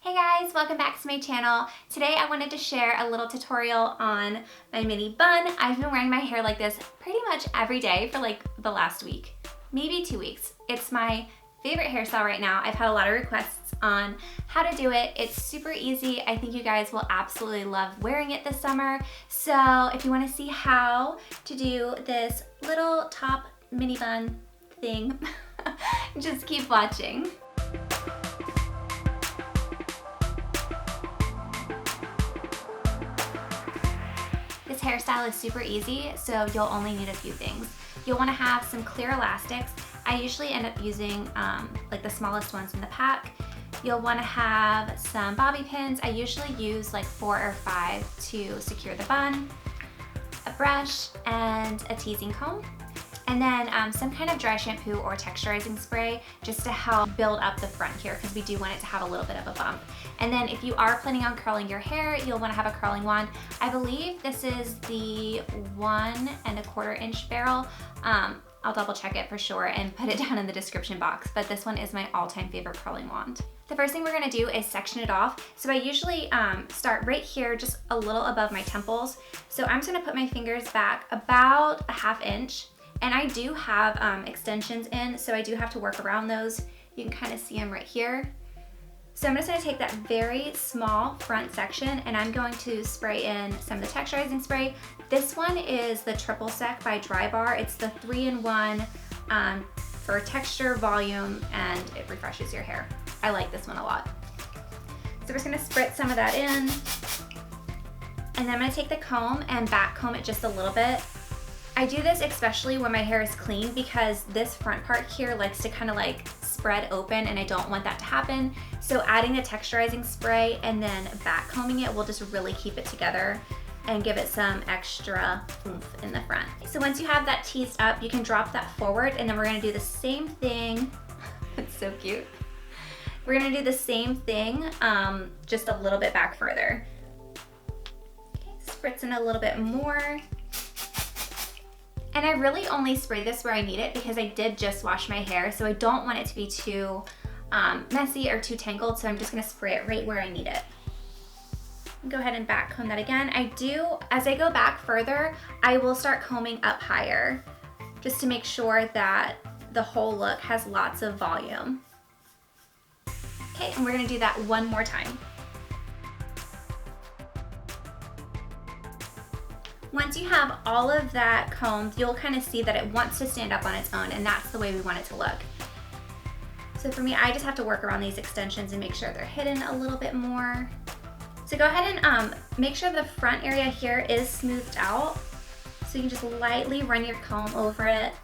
Hey guys, welcome back to my channel. Today I wanted to share a little tutorial on my mini bun. I've been wearing my hair like this pretty much every day for like the last week, maybe 2 weeks. It's my favorite hairstyle right now. I've had a lot of requests on how to do it. It's super easy. I think you guys will absolutely love wearing it this summer. So if you want to see how to do this little top mini bun thing, just keep watching. This hairstyle is super easy, so you'll only need a few things. You'll want to have some clear elastics. I usually end up using like the smallest ones in the pack. You'll want to have some bobby pins. I usually use like 4 or 5 to secure the bun, a brush, and a teasing comb. And then some kind of dry shampoo or texturizing spray just to help build up the front here because we do want it to have a little bit of a bump. And then if you are planning on curling your hair, you'll want to have a curling wand. I believe this is the 1 1/4 inch barrel. I'll double check it for sure and put it down in the description box, but this one is my all-time favorite curling wand. The first thing we're gonna do is section it off. So I usually start right here, just a little above my temples. So I'm just gonna put my fingers back about a 1/2 inch. And I do have extensions in, so I do have to work around those. You can kind of see them right here. So I'm just gonna take that very small front section and I'm going to spray in some of the texturizing spray. This one is the Triple Sec by Dry Bar. It's the 3-in-1 for texture, volume, and it refreshes your hair. I like this one a lot. So we're just gonna spritz some of that in. And then I'm gonna take the comb and back comb it just a little bit. I do this especially when my hair is clean because this front part here likes to kind of like spread open and I don't want that to happen. So adding the texturizing spray and then back combing it will just really keep it together and give it some extra oomph in the front. So once you have that teased up, you can drop that forward and then we're gonna do the same thing. It's so cute. We're gonna do the same thing, just a little bit back further. Okay, spritz in a little bit more. And I really only spray this where I need it because I did just wash my hair, so I don't want it to be too messy or too tangled, so I'm just gonna spray it right where I need it. Go ahead and back comb that again. As I go back further, I will start combing up higher just to make sure that the whole look has lots of volume. Okay, and we're gonna do that one more time. Once you have all of that combed, you'll kind of see that it wants to stand up on its own, and that's the way we want it to look. So for me, I just have to work around these extensions and make sure they're hidden a little bit more. So go ahead and make sure the front area here is smoothed out. So you can just lightly run your comb over it.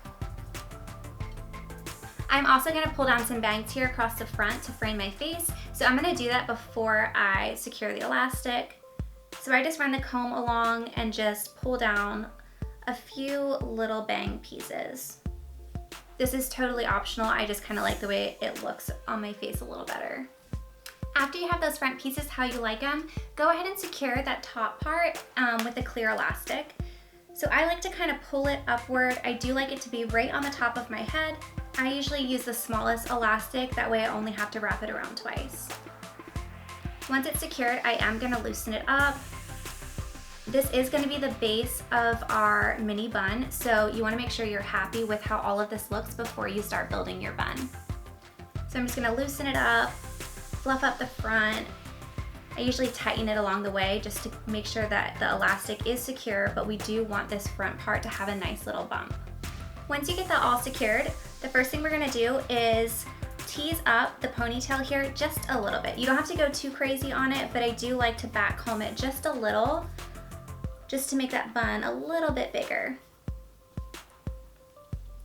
I'm also gonna pull down some bangs here across the front to frame my face. So I'm gonna do that before I secure the elastic. So I just run the comb along and just pull down a few little bang pieces. This is totally optional. I just kind of like the way it looks on my face a little better. After you have those front pieces how you like them, go ahead and secure that top part with a clear elastic. So I like to kind of pull it upward. I do like it to be right on the top of my head. I usually use the smallest elastic, that way I only have to wrap it around twice. Once it's secured, I am gonna loosen it up. This is gonna be the base of our mini bun, so you wanna make sure you're happy with how all of this looks before you start building your bun. So I'm just gonna loosen it up, fluff up the front. I usually tighten it along the way just to make sure that the elastic is secure, but we do want this front part to have a nice little bump. Once you get that all secured, the first thing we're gonna do is tease up the ponytail here just a little bit. You don't have to go too crazy on it, but I do like to back comb it just a little, just to make that bun a little bit bigger.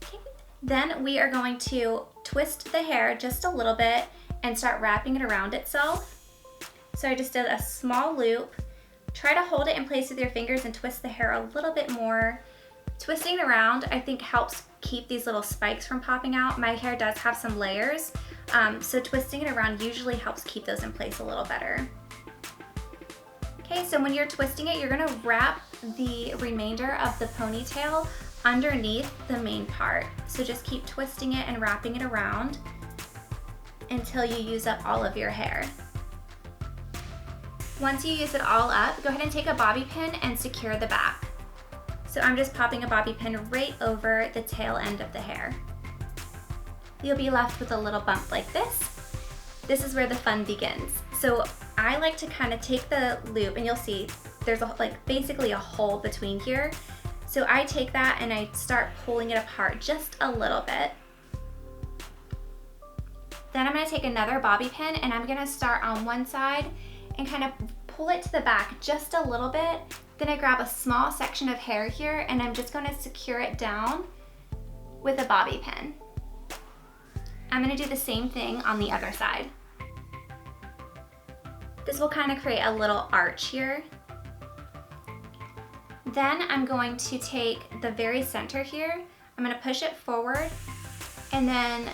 Okay. Then we are going to twist the hair just a little bit and start wrapping it around itself. So I just did a small loop. Try to hold it in place with your fingers and twist the hair a little bit more. Twisting around, I think, helps keep these little spikes from popping out. My hair does have some layers, so twisting it around usually helps keep those in place a little better. Okay, so when you're twisting it, you're gonna wrap the remainder of the ponytail underneath the main part. So just keep twisting it and wrapping it around until you use up all of your hair. Once you use it all up, go ahead and take a bobby pin and secure the back. So I'm just popping a bobby pin right over the tail end of the hair. You'll be left with a little bump like this. This is where the fun begins. So I like to kind of take the loop, and you'll see there's basically a hole between here. So I take that and I start pulling it apart just a little bit. Then I'm gonna take another bobby pin and I'm gonna start on one side and kind of pull it to the back just a little bit. Then I grab a small section of hair here and I'm just gonna secure it down with a bobby pin. I'm gonna do the same thing on the other side. This will kind of create a little arch here. Then I'm going to take the very center here, I'm gonna push it forward and then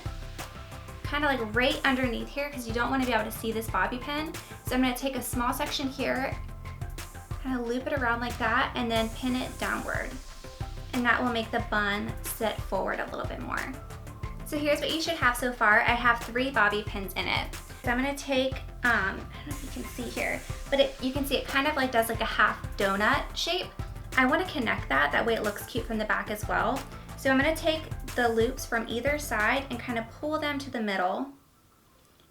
kind of like right underneath here, because you don't want to be able to see this bobby pin. So I'm gonna take a small section here, kind of loop it around like that and then pin it downward. And that will make the bun sit forward a little bit more. So here's what you should have so far. I have 3 bobby pins in it. So I'm gonna take, I don't know if you can see here, but you can see it kind of like does like a half donut shape. I wanna connect that way it looks cute from the back as well. So I'm gonna take the loops from either side and kind of pull them to the middle.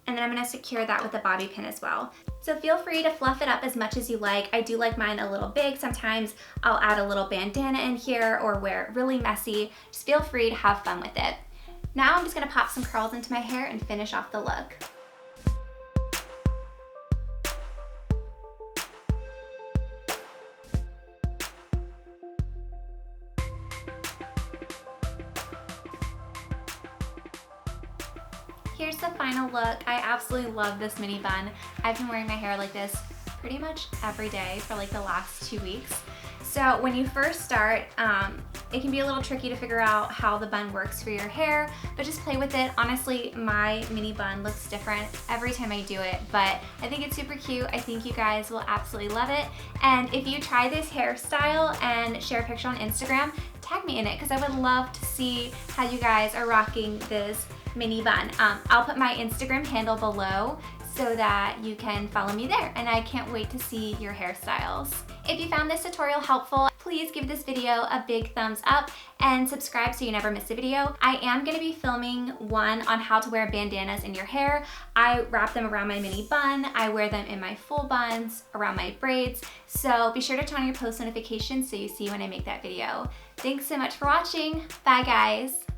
And then I'm gonna secure that with a bobby pin as well. So feel free to fluff it up as much as you like. I do like mine a little big. Sometimes I'll add a little bandana in here or wear it really messy. Just feel free to have fun with it. Now I'm just gonna pop some curls into my hair and finish off the look. Here's the final look. I absolutely love this mini bun. I've been wearing my hair like this pretty much every day for like the last 2 weeks. So when you first start, it can be a little tricky to figure out how the bun works for your hair, but just play with it. Honestly, my mini bun looks different every time I do it, but I think it's super cute. I think you guys will absolutely love it. And if you try this hairstyle and share a picture on Instagram, tag me in it because I would love to see how you guys are rocking this mini bun. I'll put my Instagram handle below so that you can follow me there, and I can't wait to see your hairstyles. If you found this tutorial helpful, please give this video a big thumbs up and subscribe so you never miss a video. I am gonna be filming one on how to wear bandanas in your hair. I wrap them around my mini bun, I wear them in my full buns, around my braids, so be sure to turn on your post notifications so you see when I make that video. Thanks so much for watching. Bye guys.